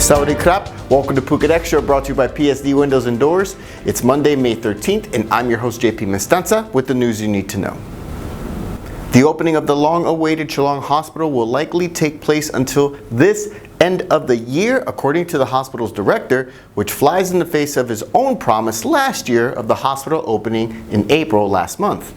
Sawadee krap. Welcome to Phuket Extra, brought to you by PSD Windows and Doors. It's Monday, May 13th, and I'm your host, JP Mestanza, with the news you need to know. The opening of the long-awaited Chalong Hospital will likely take place until this end of the year, according to the hospital's director, which flies in the face of his own promise last year of the hospital opening in April last month.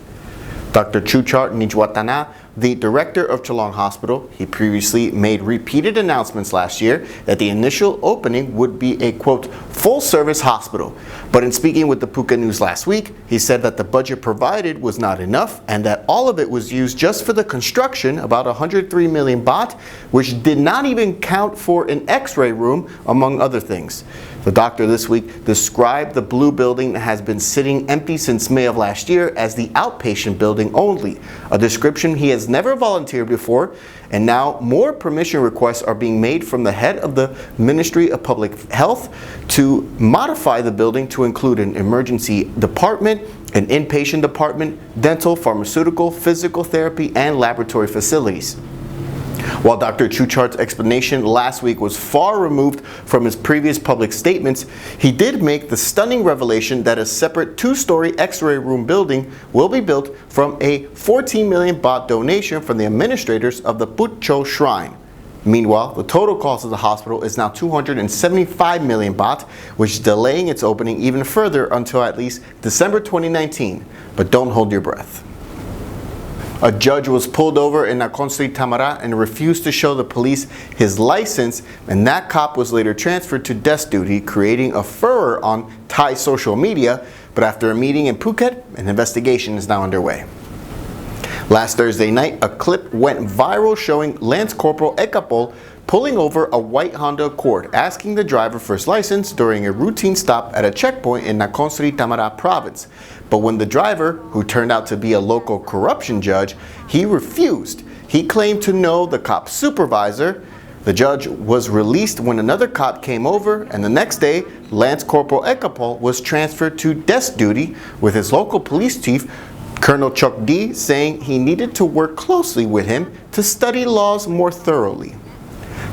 Dr. Chuchart Nijwatana, the director of Chalong Hospital, he previously made repeated announcements last year that the initial opening would be a, quote, full-service hospital. But in speaking with the Phuket News last week, he said that the budget provided was not enough and that all of it was used just for the construction, about 103 million baht, which did not even count for an X-ray room, among other things. The doctor this week described the blue building that has been sitting empty since May of last year as the outpatient building only, a description he has never volunteered before, and now more permission requests are being made from the head of the Ministry of Public Health to modify the building to include an emergency department, an inpatient department, dental, pharmaceutical, physical therapy, and laboratory facilities. While Dr. Chuchart's explanation last week was far removed from his previous public statements, he did make the stunning revelation that a separate two-story X-ray room building will be built from a 14 million baht donation from the administrators of the Put Cho Shrine. Meanwhile, the total cost of the hospital is now 275 million baht, which is delaying its opening even further until at least December 2019. But don't hold your breath. A judge was pulled over in Nakhon Sri Thammarat and refused to show the police his license, and that cop was later transferred to desk duty, creating a furor on Thai social media. But after a meeting in Phuket, an investigation is now underway. Last Thursday night, a clip went viral showing Lance Corporal Ekapol pulling over a white Honda Accord, asking the driver for his license during a routine stop at a checkpoint in Nakhon Sri Thammarat province. But when the driver, who turned out to be a local corruption judge, he refused. He claimed to know the cop's supervisor. The judge was released when another cop came over, and the next day, Lance Corporal Ekapol was transferred to desk duty with his local police chief, Colonel Chok D, saying he needed to work closely with him to study laws more thoroughly.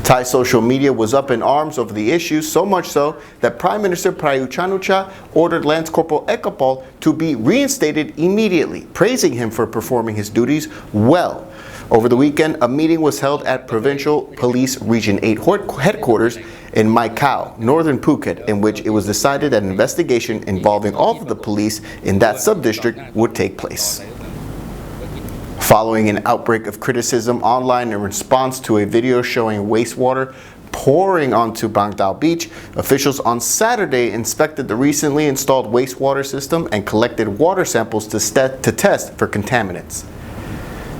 Thai social media was up in arms over the issue, so much so that Prime Minister Prayut Chan-o-cha ordered Lance Corporal Ekapol to be reinstated immediately, praising him for performing his duties well. Over the weekend, a meeting was held at Provincial Police Region 8 headquarters in Mai Khao, northern Phuket, in which it was decided that an investigation involving all of the police in that sub-district would take place. Following an outbreak of criticism online in response to a video showing wastewater pouring onto Bang Tao beach, officials on Saturday inspected the recently installed wastewater system and collected water samples to test for contaminants.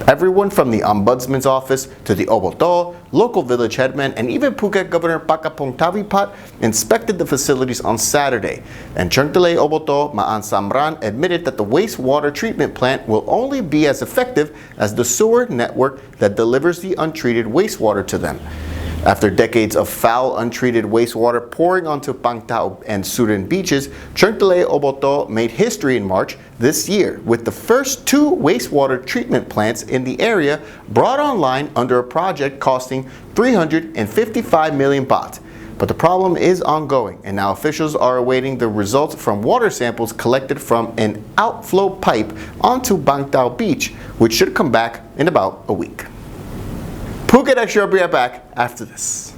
Everyone from the Ombudsman's office to the Oboto, local village headmen, and even Phuket Governor Pakapong Tavipat inspected the facilities on Saturday. And Chungtale Oboto Ma'an Samran admitted that the wastewater treatment plant will only be as effective as the sewer network that delivers the untreated wastewater to them. After decades of foul, untreated wastewater pouring onto Bang Tao and Surin beaches, Chungtale Oboto made history in March this year with the first two wastewater treatment plants in the area brought online under a project costing 355 million baht. But the problem is ongoing, and now officials are awaiting the results from water samples collected from an outflow pipe onto Bang Tao beach, which should come back in about a week. Phuket Extra will be right back after this.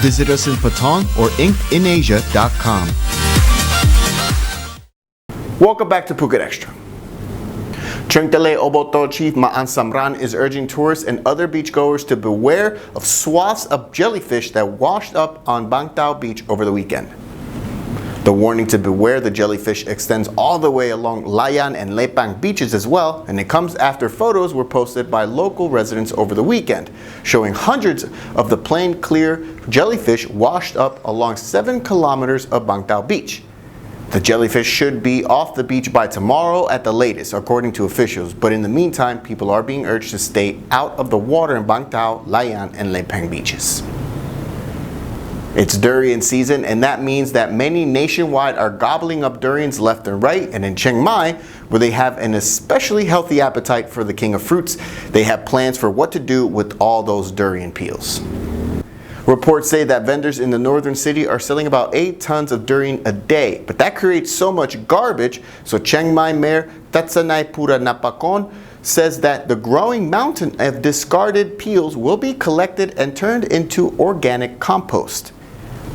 Visit us in Patong or inkedinasia.com. Welcome back to Phuket Extra. Chungtale Oboto Chief Ma'an Samran is urging tourists and other beachgoers to beware of swaths of jellyfish that washed up on Bang Tao beach over the weekend. The warning to beware the jellyfish extends all the way along Layan and Lepang beaches as well, and it comes after photos were posted by local residents over the weekend, showing hundreds of the plain clear jellyfish washed up along 7 kilometers of Bang Tao beach. The jellyfish should be off the beach by tomorrow at the latest, according to officials. But in the meantime, people are being urged to stay out of the water in Bang Tao, Layan, and Layan beaches. It's durian season, and that means that many nationwide are gobbling up durians left and right. And in Chiang Mai, where they have an especially healthy appetite for the king of fruits, they have plans for what to do with all those durian peels. Reports say that vendors in the northern city are selling about 8 tons of durian a day, but that creates so much garbage, so Chiang Mai Mayor Tatsanai Pura Napakon says that the growing mountain of discarded peels will be collected and turned into organic compost.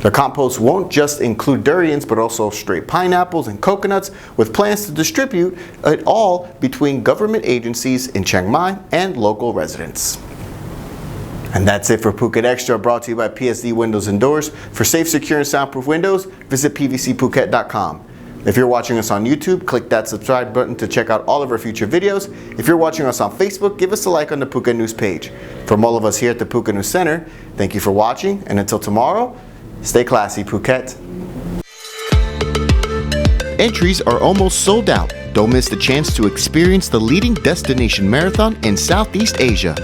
The compost won't just include durians, but also stray pineapples and coconuts, with plans to distribute it all between government agencies in Chiang Mai and local residents. And that's it for Phuket Extra, brought to you by PSD Windows and Doors. For safe, secure, and soundproof windows, visit pvcphuket.com. If you're watching us on YouTube, click that subscribe button to check out all of our future videos. If you're watching us on Facebook, give us a like on the Phuket News page. From all of us here at the Phuket News Center, thank you for watching, and until tomorrow, stay classy, Phuket. Entries are almost sold out. Don't miss the chance to experience the leading destination marathon in Southeast Asia.